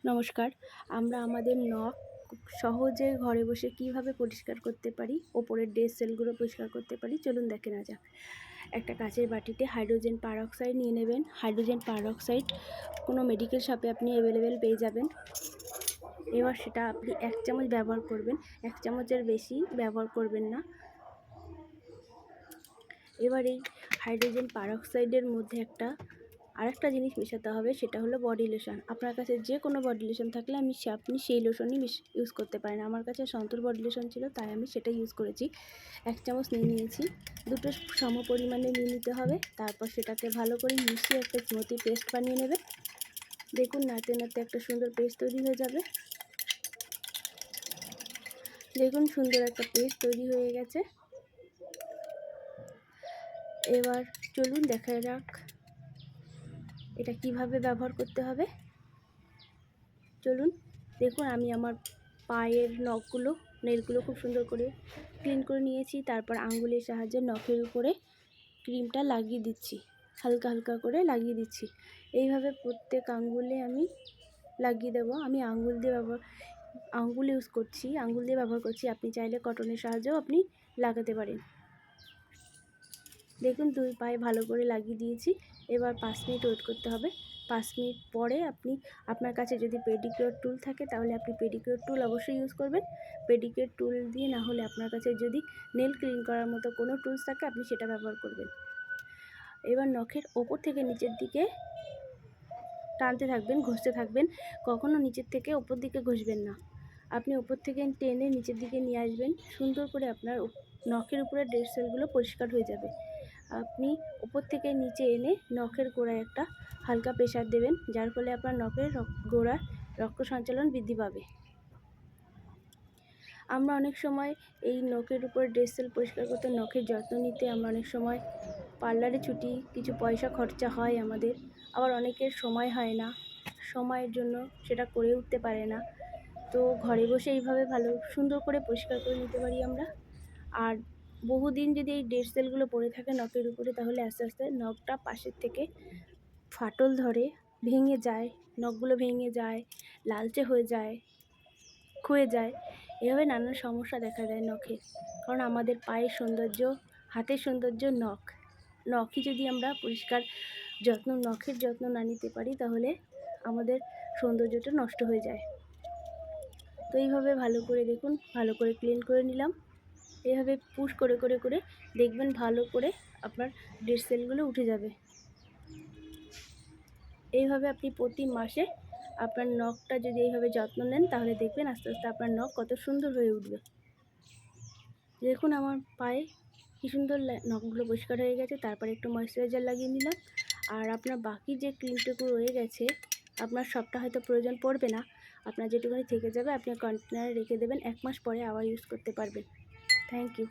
নমস্কার। আমরা আমাদের নখ সহজে ঘরে বসে কিভাবে পরিষ্কার করতে পারি, ওপরের ডেড সেলগুলো পরিষ্কার করতে পারি, চলুন দেখে নেওয়া যাক। একটা কাঁচের বাটিতে হাইড্রোজেন পারঅক্সাইড নিয়ে নেবেন। হাইড্রোজেন পারঅক্সাইড কোনো মেডিকেল শপে আপনি অ্যাভেলেবেল পেয়ে যাবেন। এবার সেটা আপনি 1 চামচ ব্যবহার করবেন, 1 চামচের বেশি ব্যবহার করবেন না। এবার এই হাইড্রোজেন পারঅক্সাইডের মধ্যে আরেকটা জিনিস মেশাতে হবে, সেটা হলো বডি লোশন। আপনার কাছে যে কোনো বডি লোশন থাকলে আপনি সেই লোশনই ইউজ করতে পারেন। আমার কাছে সন্তুর বডি লোশন ছিল, তাই আমি সেটাই ইউজ করেছি। 1 চামচ নিয়ে নিয়েছি, দুটো সম পরিমাণে নিয়ে নিতে হবে। তারপর সেটাকে ভালো করে মিশিয়ে একটা স্মুথি পেস্ট বানিয়ে নেবে। দেখুন নাড়তে নাড়তে একটা সুন্দর পেস্ট তৈরি হয়ে যাবে। দেখুন সুন্দর একটা পেস্ট তৈরি হয়ে গেছে। এবার চলুন দেখা যাক এটা কিভাবে ব্যবহার করতে হবে। চলুন দেখুন, আমি আমার পায়ের নেলগুলো খুব সুন্দর করে ক্লিন করে নিয়েছি। তারপর আঙ্গুলের সাহায্যে নখের উপরে ক্রিমটা লাগিয়ে দিচ্ছি, হালকা হালকা করে লাগিয়ে দিচ্ছি। এইভাবে প্রত্যেক আঙ্গুলে আমি লাগিয়ে দেবো। আমি আঙ্গুল দিয়ে ব্যবহার করছি। আপনি চাইলে কটনের সাহায্যেও আপনি লাগাতে পারেন। দেখুন 2 পায়ে ভালো করে লাগিয়ে দিয়েছি। এবার 5 মিনিট ওয়েট করতে হবে। 5 মিনিট পরে আপনার কাছে যদি পেডিকিউর টুল থাকে তাহলে আপনি পেডিকিউর টুল অবশ্যই ইউজ করবেন। পেডিকিউর টুল দিয়ে না হলে আপনার কাছে যদি নেল ক্লিন করার মতো কোনো টুলস থাকে আপনি সেটা ব্যবহার করবেন। এবার নখের ওপর থেকে নিচের দিকে টানতে থাকবেন, ঘষতে থাকবেন। কখনো নিচের থেকে ওপর দিকে ঘষবেন না। আপনি ওপর থেকে টেনে নিচের দিকে নিয়ে আসবেন। সুন্দর করে আপনার নখের উপরে ডেড সেলগুলো পরিষ্কার হয়ে যাবে। আপনি ওপর থেকে নিচে এনে নখের গোড়ায় একটা হালকা প্রেসার দেবেন, যার ফলে আপনার নখের গোড়ায় রক্ত সঞ্চালন বৃদ্ধি পাবে। আমরা অনেক সময় এই নখের উপর ডেড সেল পরিষ্কার করতে, নখের যত্ন নিতে আমরা অনেক সময় পার্লারে ছুটি, কিছু পয়সা খরচা হয় আমাদের। আবার অনেকের সময় হয় না, সময়ের জন্য সেটা করে উঠতে পারে না। তো ঘরে বসে এইভাবে ভালো সুন্দর করে পরিষ্কার করে নিতে পারি আমরা। আর বহুদিন যদি এই ডেড সেলগুলো পড়ে থাকে নখের উপরে, তাহলে আস্তে আস্তে নখটা পাশের থেকে ফাটল ধরে, ভেঙে যায়, নখগুলো ভেঙে যায়, লালচে হয়ে যায়, ক্ষয়ে যায়। এভাবে নানান সমস্যা দেখা যায় নখে। কারণ আমাদের পায়ের সৌন্দর্য, হাতের সৌন্দর্য নখই যদি আমরা নখের যত্ন না নিতে পারি, তাহলে আমাদের সৌন্দর্যটা নষ্ট হয়ে যায়। তো এইভাবে ভালো করে দেখুন, ভালো করে ক্লিন করে নিলাম। এইভাবে পুশ করে করে করে দেখবেন ভালো করে আপনার ডেড সেলগুলো উঠে যাবে। এইভাবে আপনি প্রতি মাসে আপনার নখটা যদি এইভাবে যত্ন নেন, তাহলে দেখবেন আস্তে আস্তে আপনার নখ কত সুন্দর হয়ে উঠবে। দেখুন আমার পায়ে কী সুন্দর নখগুলো পরিষ্কার হয়ে গেছে। তারপরে একটু ময়েশ্চারাইজার লাগিয়ে নিলাম। আর আপনার বাকি যে ক্রিমটুকু রয়ে গেছে, আপনার সবটা হয়তো প্রয়োজন পড়বে না। আপনার যেটুকুনি থেকে যাবে আপনি কন্টেনারে রেখে দেবেন, 1 মাস পরে আবার ইউজ করতে পারবেন। Thank you.